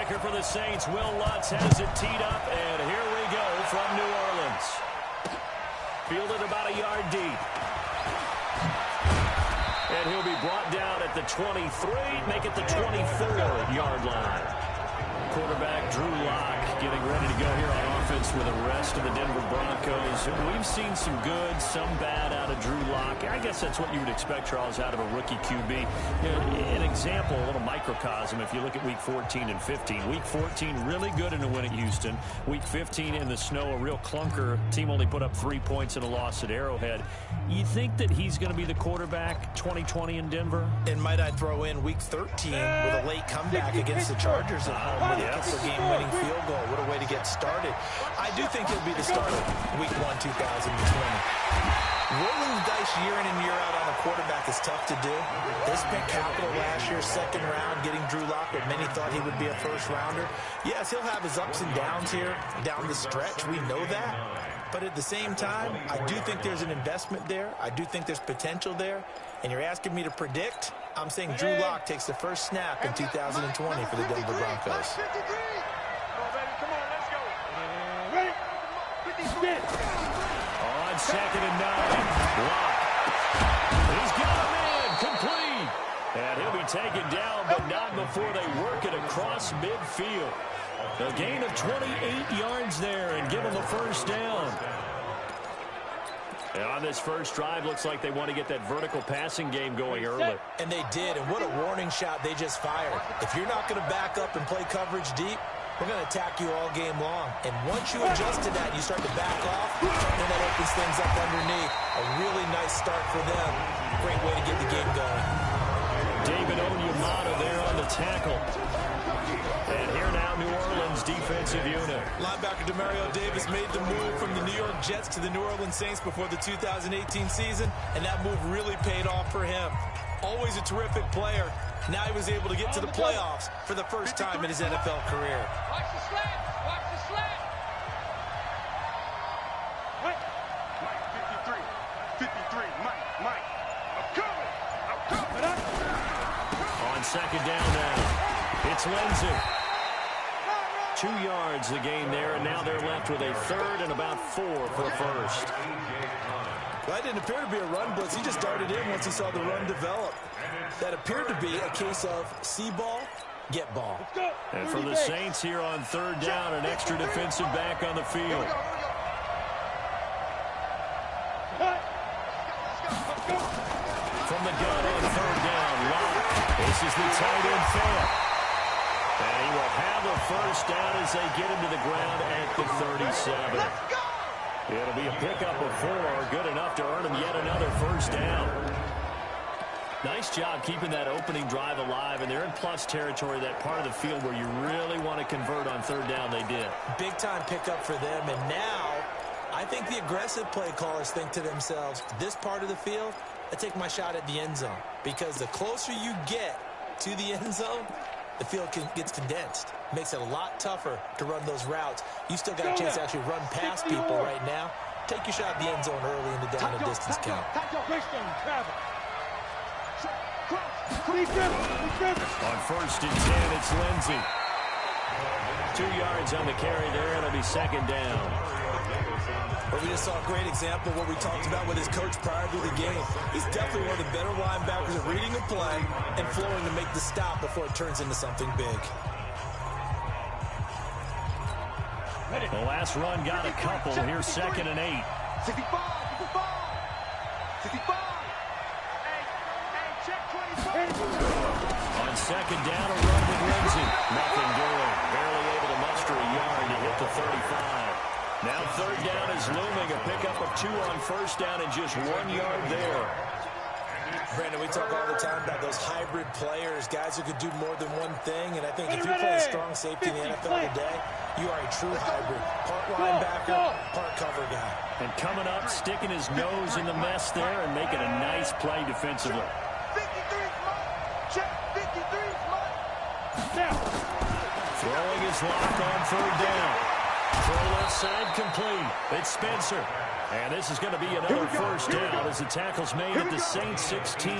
kicker for the Saints, Will Lutz, has it teed up, and here we go from New Orleans. Fielded about a yard deep. And he'll be brought down at the 23, make it the 24-yard line. Quarterback Drew Lock getting ready to go here on offense with the rest of the Denver Broncos. We've seen some good, some bad out of Drew Lock. I guess that's what you would expect, Charles, out of a rookie QB. You know, an example, a little microcosm, if you look at Week 14 and 15. Week 14, really good in a win at Houston. Week 15 in the snow, a real clunker. Team only put up 3 points in a loss at Arrowhead. You think that he's going to be the quarterback 2020 in Denver? And might I throw in Week 13 with a late comeback against the Chargers at home with a game-winning field goal. What a way to get started. I do think he'll be the starter Week 1, 2020. Rolling the dice year in and year out on a quarterback is tough to do. They spent capital last year, second round, getting Drew Lock, but many thought he would be a first-rounder. Yes, he'll have his ups and downs here down the stretch. We know that. But at the same time, I do think there's an investment there. I do think there's potential there. And you're asking me to predict? I'm saying Drew Lock takes the first snap in 2020 for the Denver Broncos. On 2nd and 9, Lock. He's got him in, complete. And he'll be taken down, but not before they work it across midfield. A gain of 28 yards there and give him a first down. And on this first drive, looks like they want to get that vertical passing game going early. And they did, and what a warning shot they just fired. If you're not going to back up and play coverage deep, we're going to attack you all game long. And once you adjust to that and you start to back off, then that opens things up underneath. A really nice start for them. Great way to get the game going. David Onyemata there on the tackle. And here now, New Orleans defensive unit. Linebacker Demario Davis made the move from the New York Jets to the New Orleans Saints before the 2018 season, and that move really paid off for him. Always a terrific player. Now he was able to get to the playoffs for the first time in his NFL career. Watch the slant! Watch the slant! Mike, 53, Mike. I'm coming. On second down now, it's Lindsey. 2 yards the gain there, and now they're left with a third and about 4 for a first. Well, that didn't appear to be a run blitz. He just darted in once he saw the run develop. That appeared to be a case of see ball, get ball. And for the Saints here on third down, an extra defensive back on the field. From the gun on third down, Lock. This is the tight end fair. And he will have a first down as they get him to the ground at the 37. It'll be a pickup of 4, good enough to earn him yet another first down. Nice job keeping that opening drive alive, and they're in plus territory, that part of the field where you really want to convert on third down. They did. Big-time pickup for them, and now I think the aggressive play callers think to themselves, this part of the field, I take my shot at the end zone, because the closer you get to the end zone, the field gets condensed. Makes it a lot tougher to run those routes. You still got a chance to actually run past people right now. Take your shot at the end zone early in the down and distance count. On first and 10, it's Lindsey. 2 yards on the carry there, and it'll be second down. Well, we just saw a great example of what we talked about with his coach prior to the game. He's definitely one of the better linebackers at reading a play and flowing to make the stop before it turns into something big. The last run got a couple. Here's second and 8. 65. On second down, a run with Lindsey. Nothing doing. Barely able to muster a yard to hit the 35. Now third down is looming. A pickup of 2 on first down and just 1 yard there. Brandon, we talk all the time about those hybrid players, guys who could do more than one thing, and I think if you play a strong safety in the NFL today, you are a true hybrid. Part linebacker, part cover guy. And coming up, sticking his nose in the mess there and making a nice play defensively. 53's Mike. Check 53's Mike. Now. Throwing his Lock on third down. Throw left side complete. It's Spencer. And this is going to be another first down as the tackle's made at the Saints 16.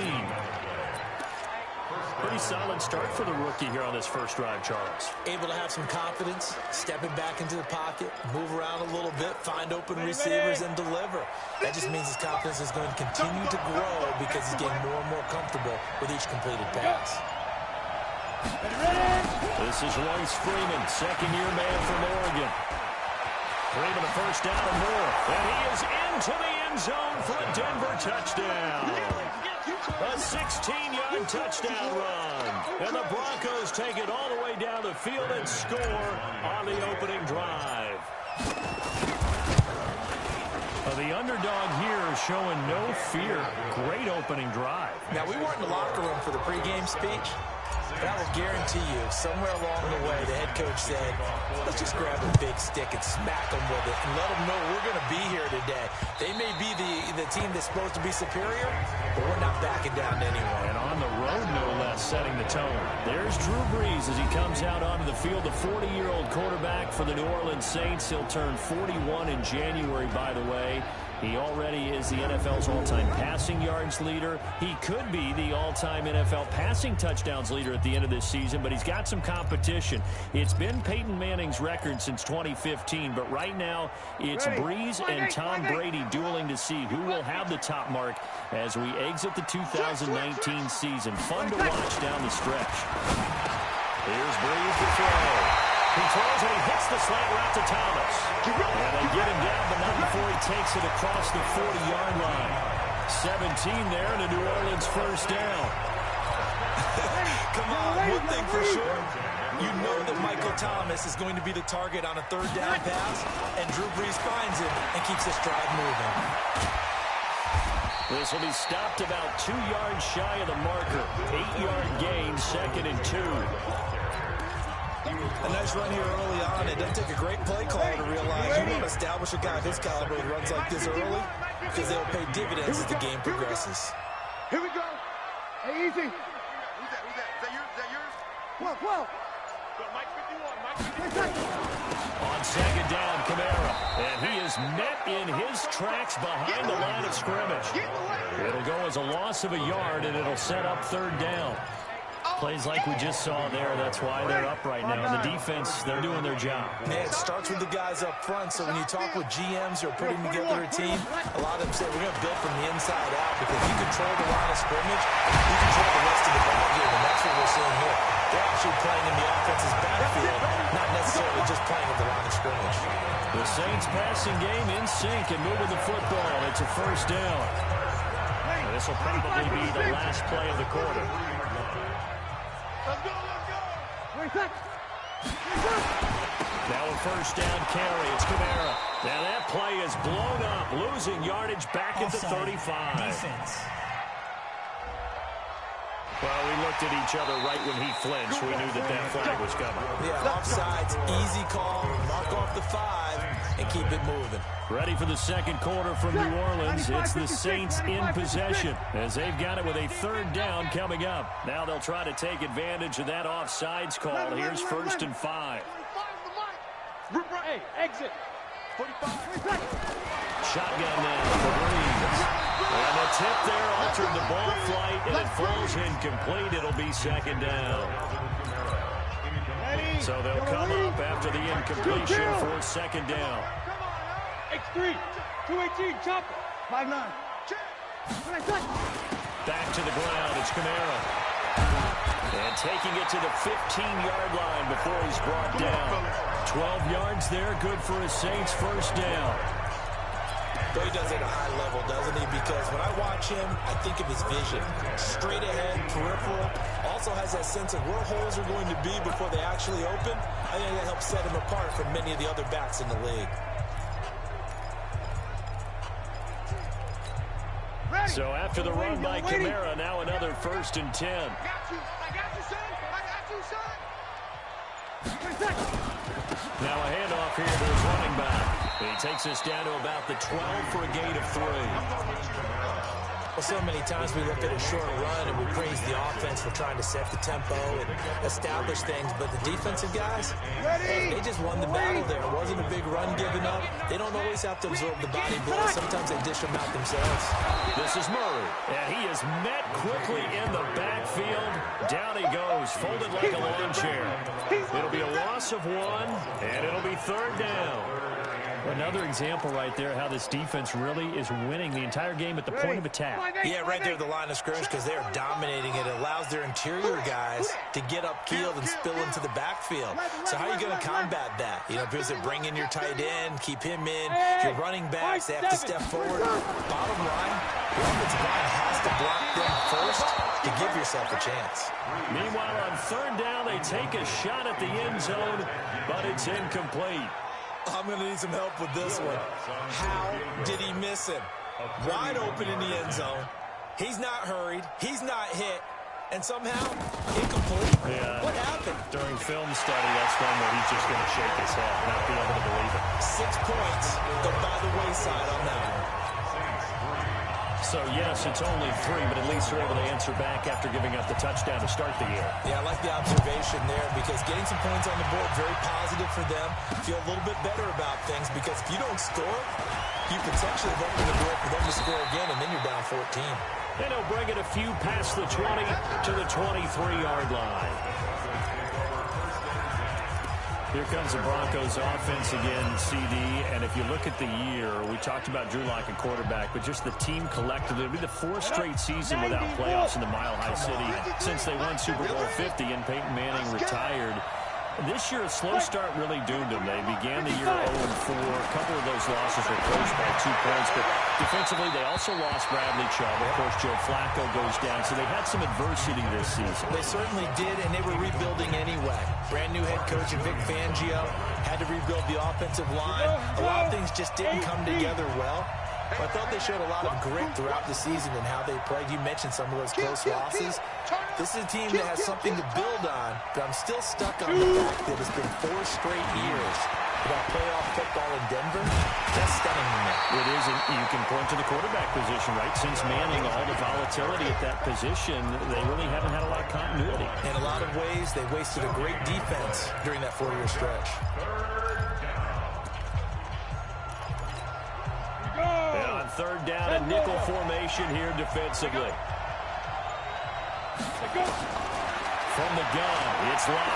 Pretty solid start for the rookie here on this first drive, Charles. Able to have some confidence, stepping back into the pocket, move around a little bit, find open receivers, and deliver. That just means his confidence is going to continue to grow because he's getting more and more comfortable with each completed pass. This is Royce Freeman, second-year man from Oregon. Freeman, a first down and more. And he is into the end zone for a Denver touchdown. A 16-yard touchdown run. And the Broncos take it all the way down the field and score on the opening drive. The underdog here showing no fear. Great opening drive. Now, we weren't in the locker room for the pregame speech, but I will guarantee you, somewhere along the way, the head coach said, let's just grab a big stick and smack them with it and let them know we're going to be here today. They may be the team that's supposed to be superior, but we're not backing down to anyone. And on the road, no less, setting the tone. There's Drew Brees as he comes out onto the field, the 40-year-old quarterback for the New Orleans Saints. He'll turn 41 in January, by the way. He already is the NFL's all-time passing yards leader. He could be the all-time NFL passing touchdowns leader at the end of this season, but he's got some competition. It's been Peyton Manning's record since 2015, but right now it's Brees and Tom Brady dueling to see who will have the top mark as we exit the 2019 season. Fun to watch down the stretch. Here's Brees to throw. He throws and he hits the slant route to Thomas. And they get him down, but not before he takes it across the 40-yard line. 17 there and a New Orleans first down. Come on, one thing for sure. You know that Michael Thomas is going to be the target on a third down pass, and Drew Brees finds him and keeps this drive moving. This will be stopped about 2 yards shy of the marker. 8-yard gain, 2nd and 2. A nice run here early on. It doesn't take a great play caller to realize you want to establish a guy of his caliber who runs like this early because they'll pay dividends as the game progresses. Here we go. Hey, easy. Who's that? Is that yours? 12. Mike 51. Mike 51. On second down, Kamara. And he is met in his tracks behind the line of scrimmage. It'll go as a loss of a yard, and it'll set up third down. Plays like we just saw there. That's why they're up right now. And the defense, they're doing their job. Yeah, it starts with the guys up front. So when you talk with GMs who are putting together a team, a lot of them say we're going to build from the inside out because you control the line of scrimmage, you control the rest of the ballgame, and that's what we're seeing here. They're actually playing in the offense's backfield, not necessarily just playing at the line of scrimmage. The Saints passing game in sync and moving the football. It's a first down. This will probably be the last play of the quarter. Let's go. Now a first down carry. It's Kamara. Now that play is blown up, losing yardage back at the 35. Defense. Well, we looked at each other right when he flinched. We knew that flag was coming. Yeah, offsides, easy call, mark off the 5, and keep it moving. Ready for the second quarter from New Orleans. It's the Saints in possession as they've got it with a third down coming up. Now they'll try to take advantage of that offsides call. Here's 1st and 5. Hey, exit. 45. Shotgun now for Brees. And the tip there altered the ball flight, and it falls incomplete. It'll be second down. So they'll come up after the incompletion for second down. X3. 218. Chopper. 5-9. Back to the ground. It's Kamara. And taking it to the 15-yard line before he's brought down. 12 yards there. Good for a Saints first down. But he does it at a high level, doesn't he? Because when I watch him, I think of his vision. Straight ahead, peripheral. Also has that sense of where holes are going to be before they actually open. I think that helps set him apart from many of the other backs in the league. So after the run by Kamara, now another 1st and 10. I got you, son. Now a handoff here to his running back. He takes us down to about the 12 for a gain of 3. Well, so many times we look at a short run and we praise the offense for trying to set the tempo and establish things, but the defensive guys, they just won the battle there. It wasn't a big run given up. They don't always have to absorb the body blows. Sometimes they dish them out themselves. This is Murray, and he is met quickly in the backfield. Down he goes, folded like a lawn chair. It'll be a loss of 1, and it'll be 3rd down. Another example right there how this defense really is winning the entire game at the point of attack. Yeah, right there at the line of scrimmage because they're dominating it. It allows their interior guys to get upfield and spill into the backfield. So how are you going to combat that? You know, because they bring in your tight end, keep him in. Your running backs, they have to step forward. Bottom line, the offensive line has to block them first to give yourself a chance. Meanwhile, on 3rd down, they take a shot at the end zone, but it's incomplete. I'm going to need some help with this one. How did he miss him? Wide open in the end zone. He's not hurried. He's not hit. And somehow, incomplete. Yeah. What happened? During film study, that's one where he's just going to shake his head, not be able to believe it. 6 points go by the wayside on that one. So, yes, it's only 3, but at least they're able to answer back after giving up the touchdown to start the year. Yeah, I like the observation there because getting some points on the board, very positive for them. Feel a little bit better about things because if you don't score, you potentially have opened the door for them to score again, and then you're down 14. And he'll bring it a few past the 20 to the 23-yard line. Here comes the Broncos offense again, CD, and if you look at the year, we talked about Drew Lock at quarterback, but just the team collectively, it'll be the 4th straight season without playoffs in the Mile High City since they won Super Bowl 50 and Peyton Manning retired. This year, a slow start really doomed them. They began the year 0-4. A couple of those losses were close by 2 points, but defensively, they also lost Bradley Chubb. Of course, Joe Flacco goes down, so they had some adversity this season. They certainly did, and they were rebuilding anyway. Brand new head coach Vic Fangio had to rebuild the offensive line. A lot of things just didn't come together well. But I thought they showed a lot of grit throughout the season and how they played. You mentioned some of those close losses. This is a team that has something to build on, but I'm still stuck on the fact that it's been 4 straight years without playoff football in Denver. That's stunning to me. It is, and you can point to the quarterback position, right? Since Manning, all the volatility at that position, they really haven't had a lot of continuity. In a lot of ways, they wasted a great defense during that 4-year stretch. And on 3rd down, a nickel formation here defensively. From the gun, it's Lock.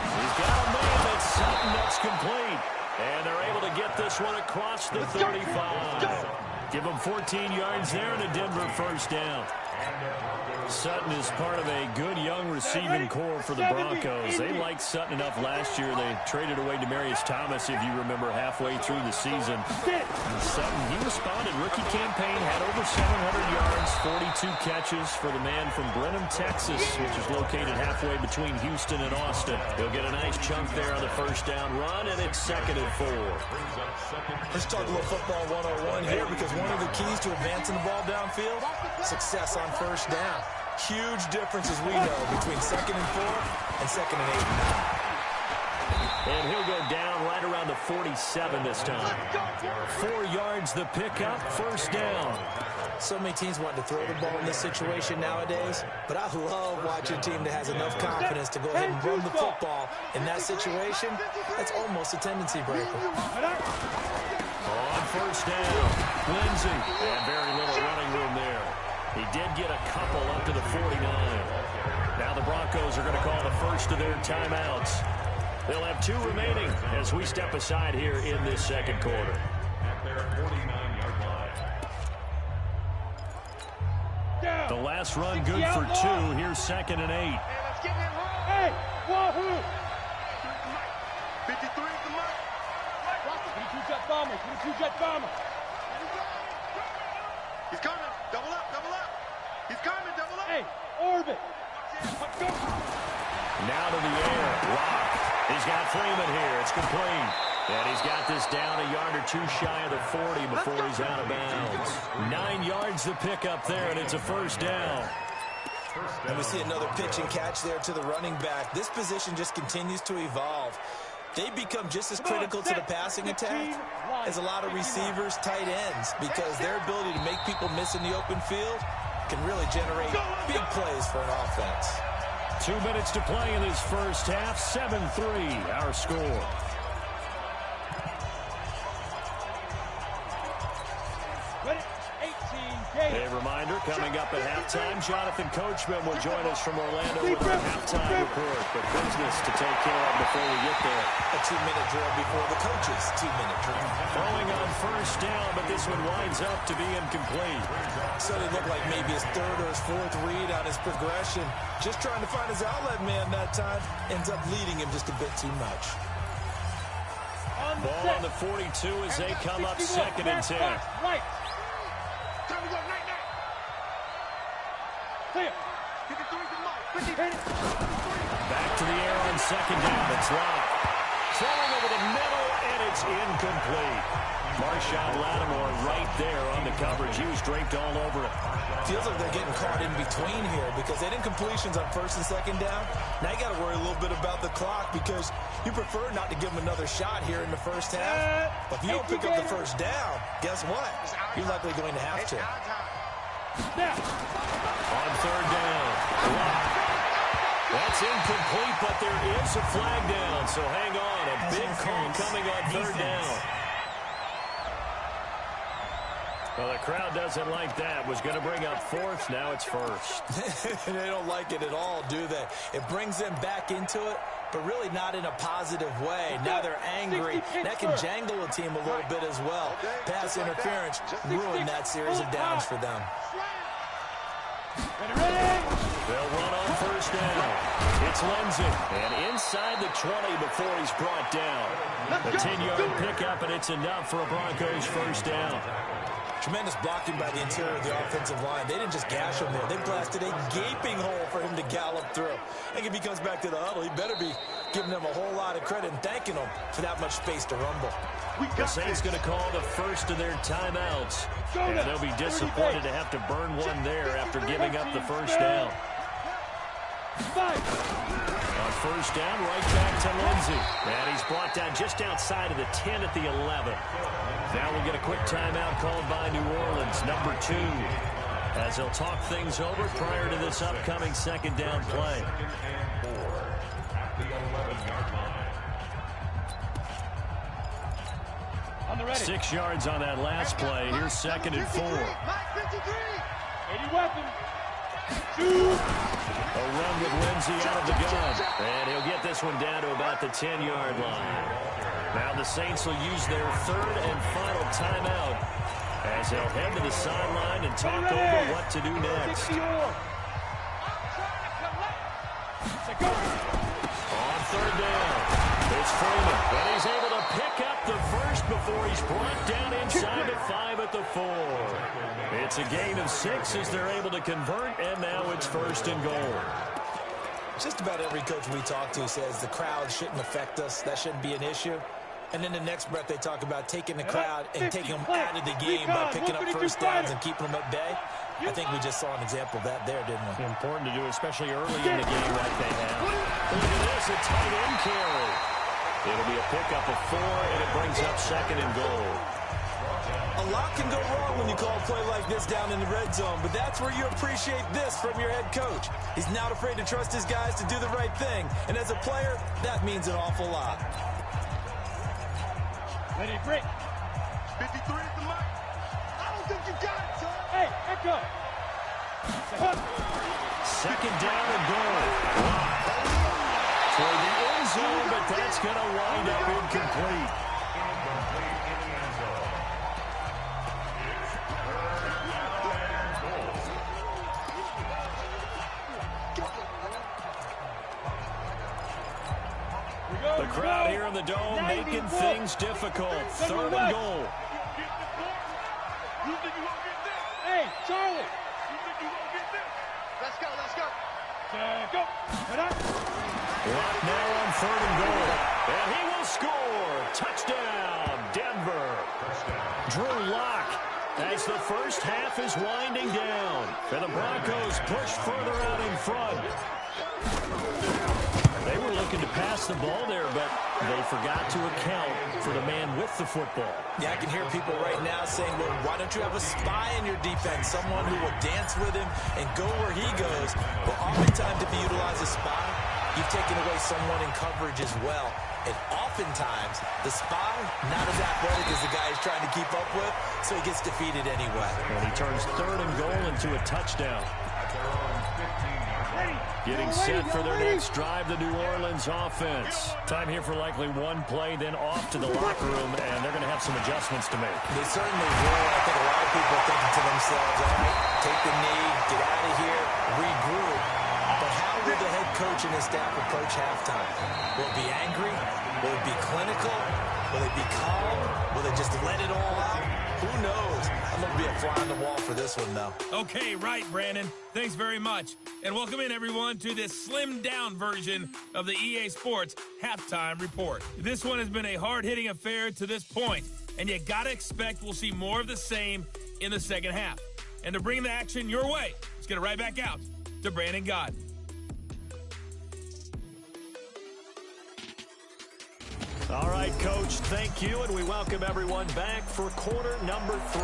He's got a man that's Sutton that's complete. And they're able to get this one across the 35. Give them 14 yards there and a Denver 1st down. Sutton is part of a good young receiving core for the Broncos. They liked Sutton enough last year. They traded away Demaryius Thomas, if you remember, halfway through the season. And Sutton, he responded. Rookie campaign, had over 700 yards, 42 catches for the man from Brenham, Texas, which is located halfway between Houston and Austin. He'll get a nice chunk there on the 1st down run, and it's 2nd and 4. Let's talk a little football 101 here because one of the keys to advancing the ball downfield, success on 1st down. Huge difference, as we know, between 2nd and 4 and 2nd and 8 and 9. And he'll go down right around the 47 this time. 4 yards the pickup, 1st down. So many teams want to throw the ball in this situation nowadays, but I love watching a team that has enough confidence to go ahead and run the football in that situation. That's almost a tendency breaker. On 1st down, Lindsey, and very little running room there. He did get a couple up to the 49. Now the Broncos are going to call the first of their timeouts. They'll have 2 remaining as we step aside here in this 2nd quarter. The last run good for 2. Here's 2nd and 8. Hey, wahoo! 53 is the mark. 22-jet bomber, 22-jet bomber. He's coming. Double up, double up. He's coming, double up. Hey, orbit. Now to the air. Lock. He's got Freeman here. It's complete. And he's got this down a yard or 2 shy of the 40 before he's out of bounds. 9 yards to pick up there, and it's a 1st down. And we see another pitch and catch there to the running back. This position just continues to evolve. they become just as critical to the passing attack as a lot of receivers, tight ends, because their ability to make people miss in the open field can really generate big plays for an offense. 2 minutes to play in this first half. 7-3 our score. A reminder, coming up at halftime, Jonathan Coachman will join us from Orlando with our halftime report. But business to take care of before we get there. A 2-minute drill before the coach's 2-minute drill. Throwing on first down, but this one winds up to be incomplete. So it looked like maybe his third or his fourth read on his progression. Just trying to find his outlet man that time. Ends up leading him just a bit too much. Ball on the 42 as they come up 2nd and 10. Right. Time to go, night, night. Clear. 53 to Mike. 50. Back to the air on 2nd down. It's Locke. Throwing over the middle, and it's incomplete. Marshawn Lattimore right there on the coverage. He was draped all over it. Feels like they're getting caught in between here because they did incompletions on 1st and 2nd down. Now you got to worry a little bit about the clock because you prefer not to give them another shot here in the first half. But if you don't pick up the first down, guess what? You're likely going to have to. On 3rd down, Locke. That's incomplete, but there is a flag down. So hang on, a big call coming on 3rd down. Well, the crowd doesn't like that. Was going to bring up 4th. Now it's 1st. They don't like it at all, do they? It brings them back into it, but really not in a positive way. Now they're angry. That can jangle a team a little bit as well. Pass interference ruined that series of downs for them. They'll run on 1st down. It's Lindsey. And inside the 20 before he's brought down. A 10-yard pickup, and it's enough for a Broncos 1st down. Tremendous blocking by the interior of the offensive line. They didn't just gash him there. They blasted a gaping hole for him to gallop through. I think if he comes back to the huddle, he better be giving them a whole lot of credit and thanking them for that much space to rumble. The Saints going to call the first of their timeouts. And they'll be disappointed to have to burn one there after giving up the 1st down. On 1st down, right back to Lindsey. And he's brought down just outside of the 10 at the 11. Now we'll get a quick timeout called by New Orleans, number 2, as they'll talk things over prior to this upcoming 2nd down play. 6 yards on that last play. Here's 2nd and 4. 80 weapon. A run with Lindsey out of the gun. And he'll get this one down to about the 10-yard line. Now the Saints will use their 3rd and final timeout as they'll head to the sideline and talk over what to do next. On 3rd down, it's Freeman. And he's able to pick up the first before he's brought down inside the 5 at the 4. It's a gain of 6 as they're able to convert, and now it's 1st and goal. Just about every coach we talk to says the crowd shouldn't affect us. That shouldn't be an issue. And then the next breath they talk about taking the crowd and taking them out of the game by picking up 1st downs and keeping them at bay. I think we just saw an example of that there, didn't we? Important to do, especially early in the game like they have. Look at this, a tight end carry. It'll be a pickup of 4, and it brings up 2nd and goal. A lot can go wrong when you call a play like this down in the red zone, but that's where you appreciate this from your head coach. He's not afraid to trust his guys to do the right thing, and as a player, that means an awful lot. Ready, break. 53 at the mic. I don't think you got it, son. Hey, echo. 2nd down and goal. Toward the end zone, but that's going to wind up incomplete. The crowd here in the Dome making things difficult. 3rd and goal. Hey, Charlie. You think you won't get this? Let's go, let's go. Go. Lock now on 3rd and goal. And he will score. Touchdown, Denver. Drew Lock as the first half is winding down. And the Broncos push further out in front. They were looking to pass the ball there, but they forgot to account for the man with the football. Yeah, I can hear people right now saying, well, why don't you have a spy in your defense, someone who will dance with him and go where he goes? Well, oftentimes if you utilize a spy, you've taken away someone in coverage as well. And oftentimes, the spy, not as athletic as the guy he's trying to keep up with, so he gets defeated anyway. And he turns 3rd and goal into a touchdown. Getting set for their next drive, the New Orleans offense. Time here for likely one play, then off to the locker room, and they're going to have some adjustments to make. They certainly will. I think a lot of people are thinking to themselves, all right, take the knee, get out of here, regroup. But how will the head coach and his staff approach halftime? Will it be angry? Will it be clinical? Will it be calm? Will they just let it all out? Who knows? I'm going to be a fly on the wall for this one, though. Okay, right, Brandon. Thanks very much. And welcome in, everyone, to this slimmed-down version of the EA Sports Halftime Report. This one has been a hard-hitting affair to this point, and you got to expect we'll see more of the same in the second half. And to bring the action your way, let's get it right back out to Brandon Gott. All right, Coach, thank you, and we welcome everyone back for quarter number 3.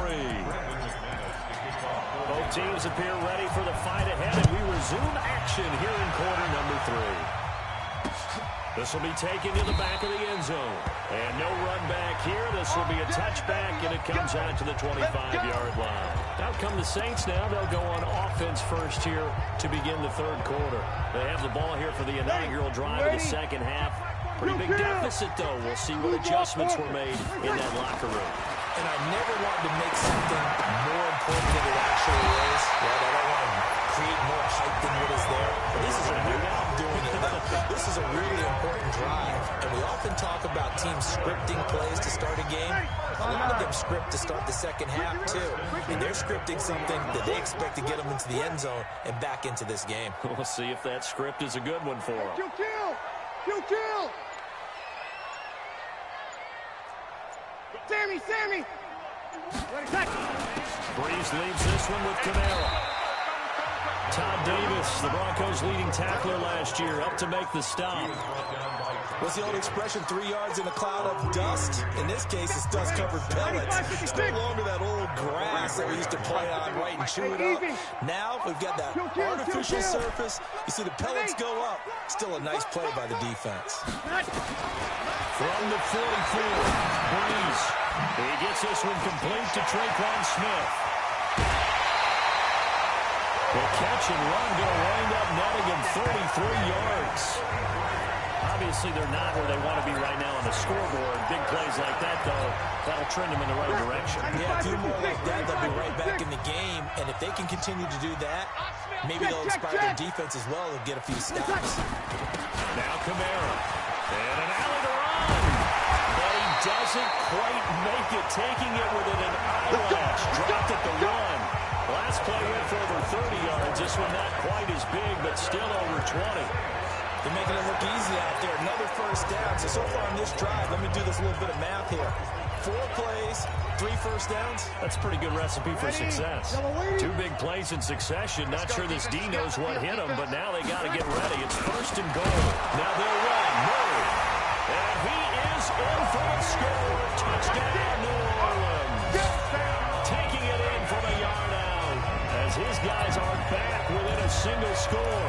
Both teams appear ready for the fight ahead, and we resume action here in quarter number 3. This will be taken to the back of the end zone. And no run back here. This will be a touchback, and it comes out to the 25-yard line. Out come the Saints now. They'll go on offense first here to begin the 3rd quarter. They have the ball here for the inaugural drive of the second half. Pretty big deficit, though. We'll see what adjustments were made in that locker room. And I never wanted to make something more important than it actually is. Right? I don't want to create more hype than what is there. But this is a this is a really important drive. And we often talk about teams scripting plays to start a game. A lot of them script to start the second half, too. And they're scripting something that they expect to get them into the end zone and back into this game. We'll see if that script is a good one for them. Kill! Sammy! Breeze leaves this one with Camara. Todd Davis, the Broncos' leading tackler last year, up to make the stop. What's the old expression, 3 yards in a cloud of dust? In this case, it's dust-covered pellets. It's no longer that old grass that we used to play on, right, and chew it up. Now we've got that artificial surface. You see the pellets go up. Still a nice play by the defense. From the 44, Breeze. He gets this one complete to Traquan Smith. The catch and run going to wind up netting him 33 yards. Obviously, they're not where they want to be right now on the scoreboard. Big plays like that, though, that'll trend them in the right direction. Yeah, a few more like that, they'll be right back in the game. And if they can continue to do that, maybe they'll inspire their defense as well and get a few stops. Now Camara. And an alley to run. But he doesn't quite make it, taking it within an eyelash. Dropped at the 1. Last play went for over 30 yards. This one not quite as big, but still over 20. They're making it look easy out there. Another first down. So far on this drive, let me do this little bit of math here. 4 plays, 3 first downs. That's a pretty good recipe for success. 2 big plays in succession. Not sure this D knows what hit him, but now they got to get ready. It's 1st and goal. Now they'll run. Murray. And he is in for a score. Touchdown, New Orleans. Taking it in from a yard out as his guys are back within a single score.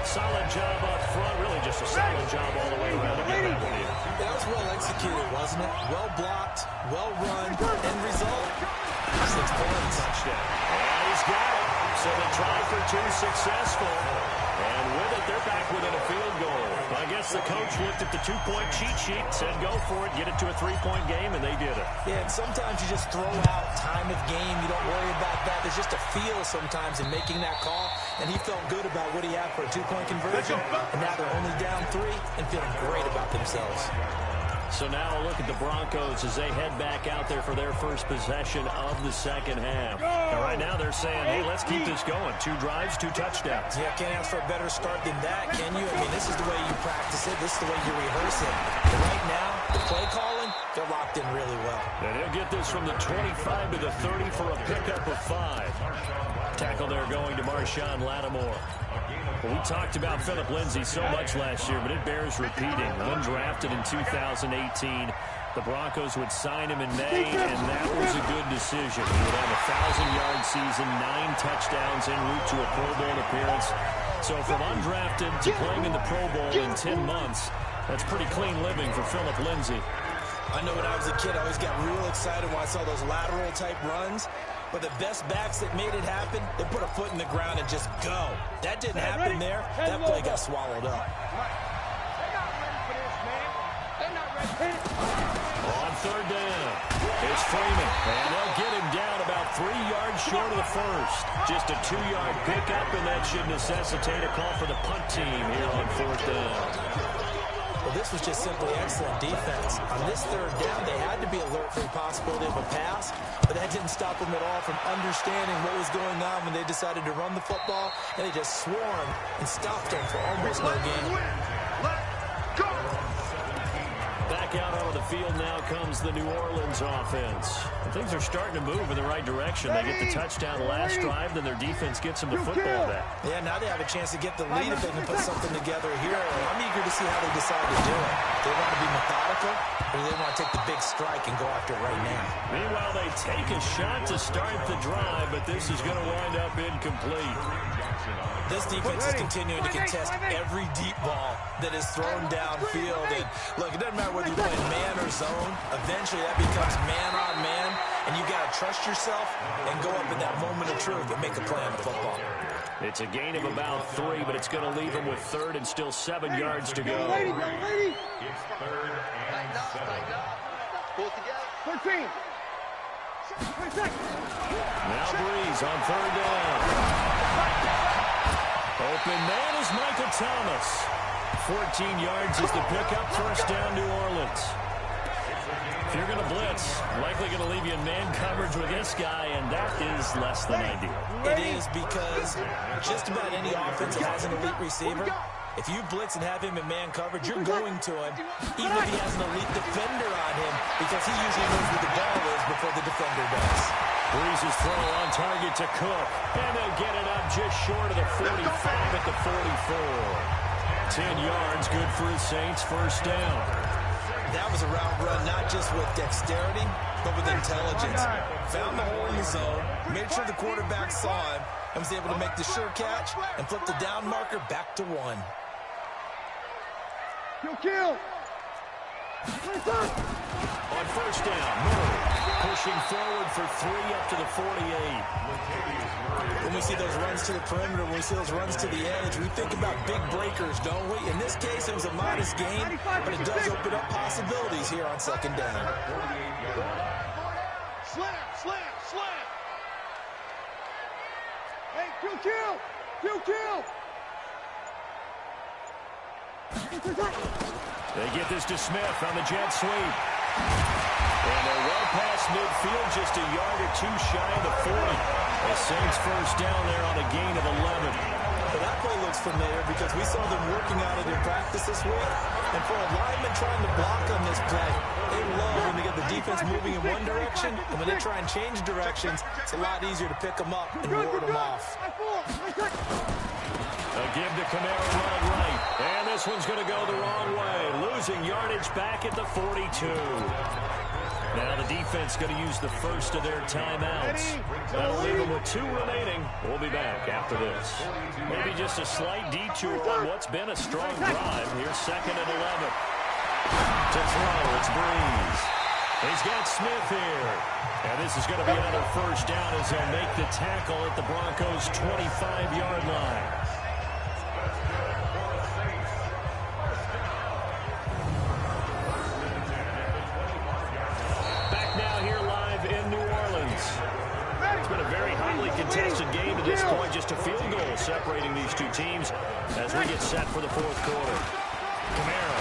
Solid job up front. Really just a solid job all the way around to get that one in. That was well executed, wasn't it? Well blocked, well run. End result, 6 points. Touchdown. And he's got it. So they try for 2 successful. And with it, they're back within a field goal. I guess the coach looked at the 2-point cheat sheet, said go for it, get it to a 3-point game, and they did it. Yeah, and sometimes you just throw out time of game. You don't worry about that. There's just a feel sometimes in making that call. And he felt good about what he had for a 2-point conversion. And now they're only down 3 and feeling great about themselves. So now a look at the Broncos as they head back out there for their first possession of the second half. And right now they're saying, hey, let's keep this going. 2 drives, 2 touchdowns. Yeah, can't ask for a better start than that, can you? I mean, this is the way you practice it. This is the way you rehearse it. But right now, the play calling, They're locked in really well. And he'll get this from the 25 to the 30 for a pickup of 5. Tackle there going to Marshawn Lattimore. Well, we talked about Phillip Lindsay so much last year, but it bears repeating. Undrafted in 2018. The Broncos would sign him in May, and that was a good decision. He would have a 1,000-yard season, 9 touchdowns en route to a Pro Bowl appearance. So from undrafted to playing in the Pro Bowl in 10 months, that's pretty clean living for Phillip Lindsay. I know when I was a kid, I always got real excited when I saw those lateral-type runs. But the best backs that made it happen, they put a foot in the ground and just go. That didn't happen there. That play got swallowed up. They're not ready for this, man. They're not ready. On third down, it's Freeman, and they'll get him down about 3 yards short of the first. Just a 2-yard pickup, and that should necessitate a call for the punt team here on fourth down. Well, this was just simply excellent defense. On this third down, they had to be alert for the possibility of a pass, but that didn't stop them at all from understanding what was going on when they decided to run the football, and they just swarmed and stopped them for almost no gain. Back out onto the field now comes the New Orleans offense. And things are starting to move in the right direction. They get the touchdown last drive, then their defense gets them the football back. Yeah, now they have a chance to get the lead if they can put something together here. I'm eager to see how they decide to do it. They want to be methodical, or they want to take the big strike and go after it right now. Meanwhile, they take a shot to start the drive, but this is going to wind up incomplete. This defense is continuing to contest every deep ball that is thrown downfield. And look, it doesn't matter whether you're playing man or zone. Eventually, that becomes man on man, and you got to trust yourself and go up in that moment of truth and make a play on the football. It's a gain of about 3, but it's going to leave them with third and still 7 yards to go. It's third and 7. Pull together. 13. Now Breeze on third down. Open man is Michael Thomas. 14 yards is the pickup. First down, New Orleans. If you're going to blitz, likely going to leave you in man coverage with this guy, and that is less than ideal. It is because just about any offense that has an elite receiver, if you blitz and have him in man coverage, you're going to him, even if he has an elite defender on him, because he usually knows where the ball is before the defender does. Breeze's throw on target to Cook, and they'll get it up just short of the 45 at the 44. 10 yards, good for the Saints, first down. That was a route run, not just with dexterity, but with intelligence. Found the hole in the zone, made sure the quarterback saw him, and was able to make the sure catch and flip the down marker back to 1. Kill. On first down, Murray pushing forward for 3 up to the 48. When we see those runs to the perimeter, when we see those runs to the edge, we think about big breakers, don't we? In this case, it was a modest gain, but it does open up possibilities here on second down. Slam. Hey, kill. They get this to Smith on the jet sweep. And they're well past midfield, just a yard or 2 shy of the 40. The Saints first down there on a gain of 11. But that play looks familiar because we saw them working on it in practice this week. And for a lineman trying to block on this play, they love when they get the defense moving in one direction. And when they try and change directions, it's a lot easier to pick them up and ward them off. A give to Camaro wide right. And this one's going to go the wrong way. Losing yardage back at the 42. Now the defense going to use the first of their timeouts. That'll leave them with 2 remaining. We'll be back after this. Maybe just a slight detour on what's been a strong drive. Here's second and 11. To throw, it's Breeze. He's got Smith here. And this is going to be another first down as they'll make the tackle at the Broncos' 25-yard line. Contested game to this point, just a field goal separating these two teams as we get set for the fourth quarter. Camaro.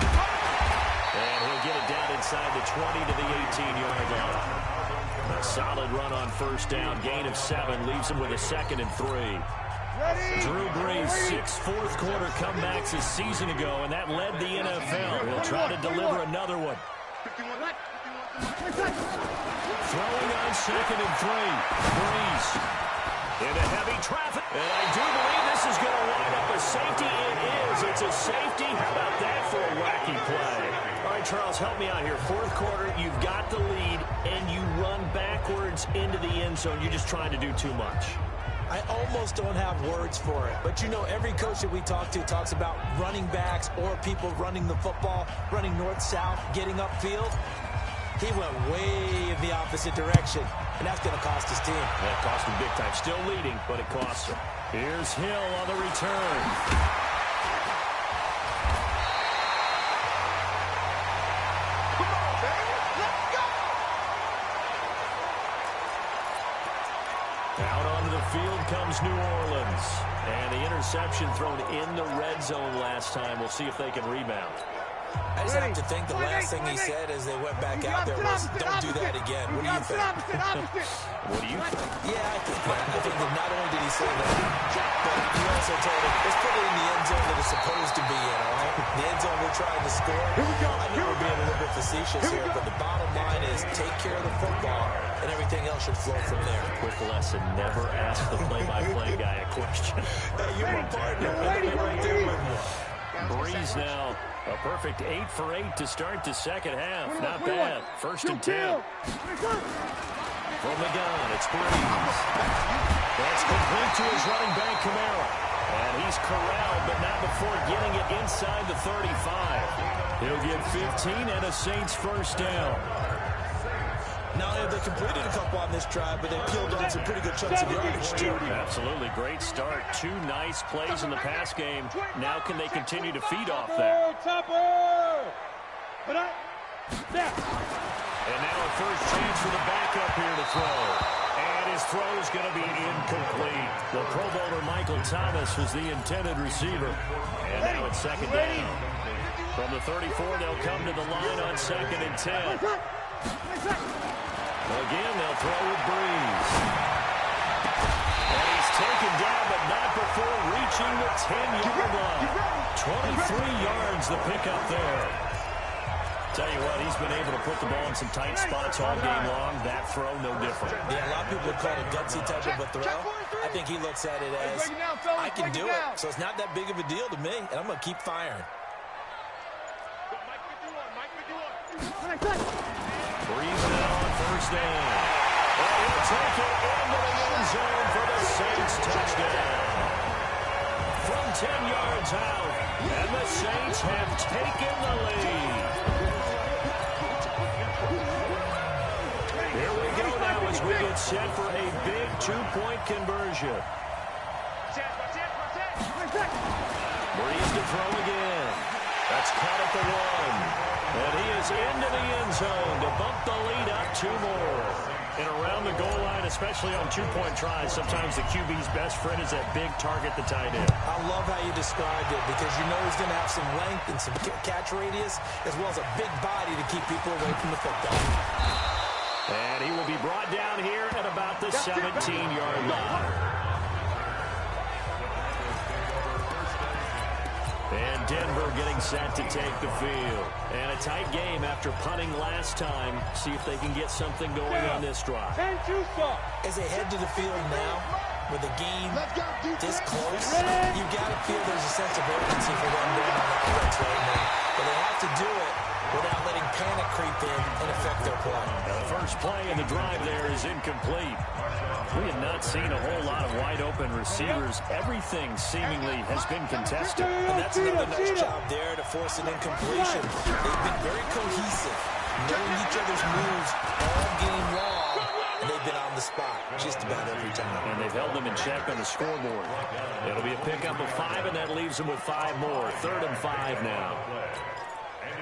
And he'll get it down inside the 20 to the 18-yard line. A solid run on first down, gain of 7, leaves him with a second and 3. Drew Brees, 6 fourth-quarter comebacks a season ago, and that led the NFL. He'll try to deliver another one. Throwing on 2nd and 3. Breeze into heavy traffic. And I do believe this is going to wind up a safety. It is. It's a safety. How about that for a wacky play? All right, Charles, help me out here. 4th quarter, you've got the lead, and you run backwards into the end zone. You're just trying to do too much. I almost don't have words for it. But, you know, every coach that we talk to talks about running backs or people running the football, running north-south, getting upfield. He went way in the opposite direction, and that's going to cost his team. That cost him big time. Still leading, but it costs him. Here's Hill on the return. Come on, baby. Let's go. Out onto the field comes New Orleans. And the interception thrown in the red zone last time. We'll see if they can rebound. I just have to think the last thing he said as they went back out there was, don't do that again. What do you think? What do you think? Yeah, I think that. I think that not only did he say that, but he also told him, let's put it in the end zone that it's supposed to be in, all right? The end zone we're trying to score. I know we're being a little bit facetious here, but the bottom line is take care of the football, and everything else should flow from there. Quick lesson, never ask the play-by-play guy a question. Hey, you're my partner. Right there with me. Breeze now, a perfect 8 for 8 to start the second half. Not bad. 1st and 10. From the gun, it's Breeze. That's complete to his running back, Kamara. And he's corralled, but not before getting it inside the 35. He'll get 15 and a Saints first down. Not only have they completed a couple on this drive, but they peeled on some pretty good chunks of yardage, too. Absolutely. Great start. 2 nice plays in the pass game. Now can they continue to feed off that? And now a first chance for the backup here to throw. And his throw is going to be incomplete. The Pro Bowler Michael Thomas was the intended receiver. And now it's 2nd down. From the 34, they'll come to the line on 2nd and 10. Again, they'll throw with Breeze. And he's taken down, but not before reaching the 10-yard line. 23 yards the pickup there. Tell you what, he's been able to put the ball in some tight spots all game long. That throw, no different. Yeah, a lot of people would call it a gutsy type of a throw. I think he looks at it as, I can do it. So it's not that big of a deal to me, and I'm going to keep firing. Breeze now on 1st down. And he'll take it into the end zone for the Saints touchdown. From 10 yards out, and the Saints have taken the lead. Here we go now as we get set for a big 2-point conversion. Breeze to throw again. That's caught at the 1. And he is into the end zone to bump the lead up 2 more. And around the goal line, especially on 2-point tries, sometimes the QB's best friend is that big target, the tight end. I love how you described it because you know he's going to have some length and some catch radius as well as a big body to keep people away from the football. And he will be brought down here at about the 17-yard line. And Denver getting set to take the field. And a tight game after punting last time. See if they can get something going on this drive. As they head to the field now, with the game this close, you've got to feel there's a sense of urgency for them down on offense right now. But they have to do it without letting panic creep in and affect their play. Now the first play in the drive there is incomplete. We have not seen a whole lot of wide-open receivers. Everything seemingly has been contested. And that's another nice job there to force an incompletion. They've been very cohesive, knowing each other's moves all game long, and they've been on the spot just about every time. And they've held them in check on the scoreboard. It'll be a pickup of 5, and that leaves them with 5 more. 3rd and 5 now.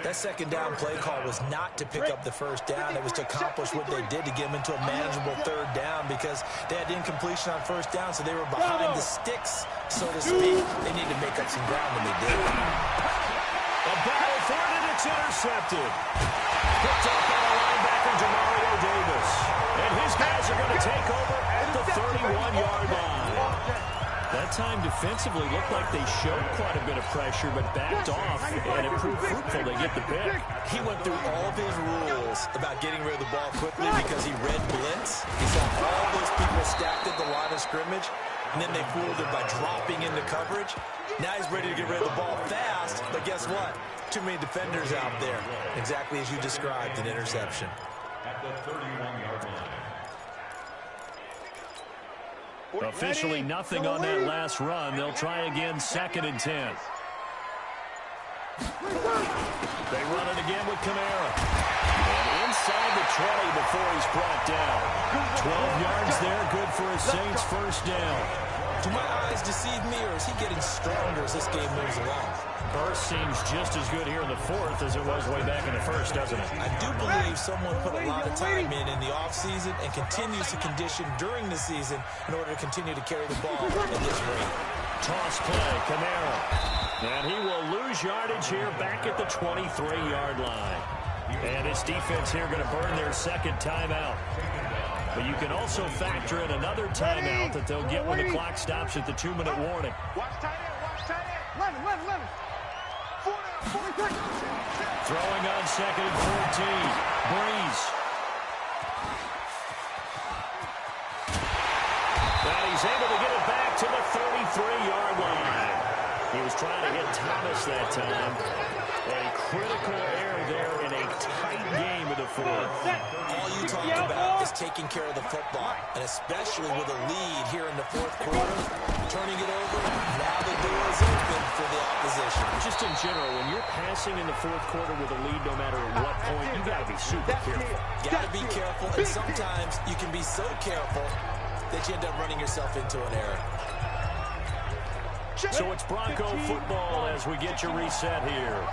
That 2nd down play call was not to pick up the first down. It was to accomplish what they did to get them into a manageable 3rd down because they had incompletion on 1st down, so they were behind the sticks, so to speak. They needed to make up some ground, and they did. A battle for it, and it's intercepted. Picked up by the linebacker, Demario Davis. And his guys are going to take over at the 31-yard line. That time defensively, looked like they showed quite a bit of pressure, but backed off, and it proved fruitful. They get the pick. He went through all of his rules about getting rid of the ball quickly because he read blitz. He saw all those people stacked at the line of scrimmage, and then they fooled him by dropping into coverage. Now he's ready to get rid of the ball fast, but guess what? Too many defenders out there. Exactly as you described, an interception. At the 31-yard line. Officially nothing on that last run. They'll try again, 2nd and 10. They run it again with Kamara. And inside the 20 before he's brought down. 12 yards there, good for a Saints first down. Do my eyes deceive me, or is he getting stronger as this game moves along? Burst seems just as good here in the 4th as it was way back in the 1st, doesn't it? I do believe someone put a lot of time in the offseason and continues to condition during the season in order to continue to carry the ball at this rate. Toss play, Kamara. And he will lose yardage here back at the 23-yard line. And this defense here going to burn their 2nd timeout. But you can also factor in another timeout that they'll get when the clock stops at the 2-minute warning. Watch tight end, watch tight end. 11. Throwing on 2nd and 14. Breeze. And he's able to get it back to the 33-yard line. He was trying to hit Thomas that time. A critical error there in a tight game of the 4th. All you talk about is taking care of the football, and especially with a lead here in the 4th quarter, turning it over. Now the door is open for the opposition. Just in general, when you're passing in the 4th quarter with a lead, no matter at what point, you got to be super careful. Got to be careful, and sometimes you can be so careful that you end up running yourself into an error. So it's Bronco football as we get your reset here.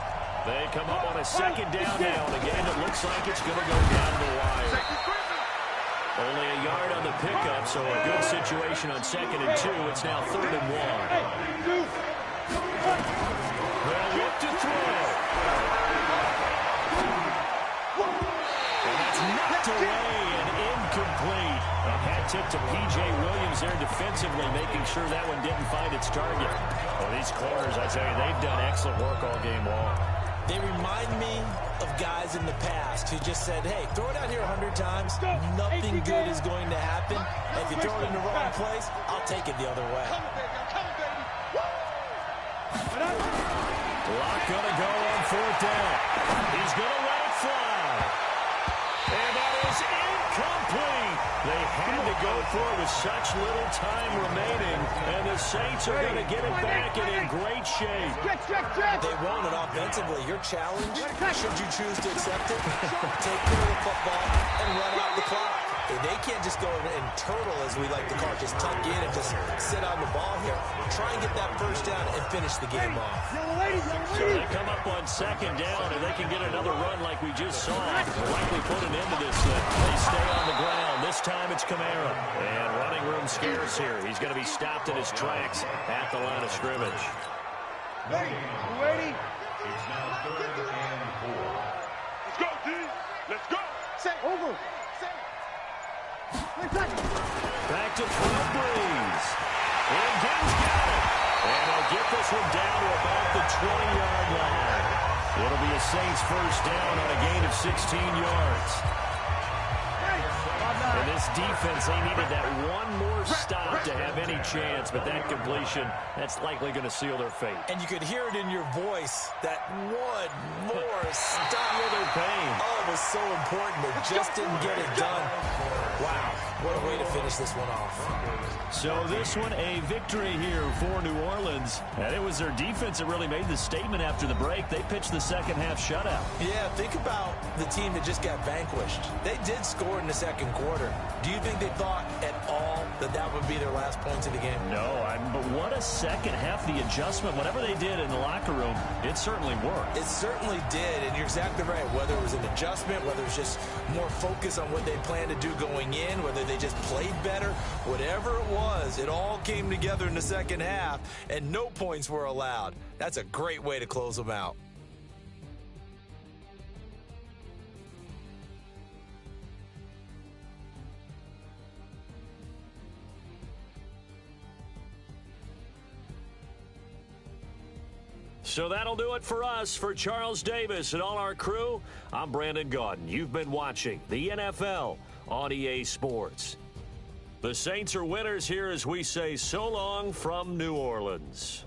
They come up on a 2nd down now, and a game that looks like it's going to go down the wire. Only a yard on the pickup, so a good situation on 2nd and 2. It's now 3rd and 1. They'll look to throw. And that's knocked away and incomplete. A hat tip to P.J. Williams there defensively, making sure that one didn't find its target. Well, these corners, I tell you, they've done excellent work all game long. They remind me of guys in the past who just said, hey, throw it out here 100 times, nothing good is going to happen. And if you throw it in the wrong place, I'll take it the other way. Lock gonna go on 4th down. He's gonna let it fly. And that is incomplete. They had to go for it with such little time remaining, and the Saints are going to get it back and in great shape. They won it offensively. Your challenge, should you choose to accept it, take care of the football and run out the clock. They can't just go and turtle, as we like to call it, just tuck in and just sit on the ball here. Try and get that first down and finish the game off. So they come up on 2nd down, and they can get another run like we just saw. Likely put an end to this thing. They stay on the ground. This time it's Kamara. And running room scarce here. He's going to be stopped in his tracks at the line of scrimmage. Ready? It's now 3rd and 4. Let's go, D. Let's go. Say over. Back to throw Breeze. And Gibbs got it. And they'll get this one down to about the 20-yard line. It'll be a Saints first down on a gain of 16 yards. And this defense, they needed that one more stop to have any chance, but that completion, that's likely going to seal their fate. And you could hear it in your voice, that one more stop. Feel their pain. Oh, it was so important. They just didn't get it done. Wow, what a way to finish this one off. So this one, a victory here for New Orleans. And it was their defense that really made the statement after the break. They pitched the second half shutout. Yeah, think about the team that just got vanquished. They did score in the 2nd quarter. Do you think they thought at all that that would be their last points of the game? No, but what a second half. The adjustment, whatever they did in the locker room, it certainly worked. It certainly did, and you're exactly right. Whether it was an adjustment, whether it was just more focus on what they planned to do going in, whether they just played better, whatever it was, it all came together in the second half, and no points were allowed. That's a great way to close them out. So that'll do it for us. For Charles Davis and all our crew, I'm Brandon Gaudin. You've been watching the NFL on EA Sports. The Saints are winners here as we say so long from New Orleans.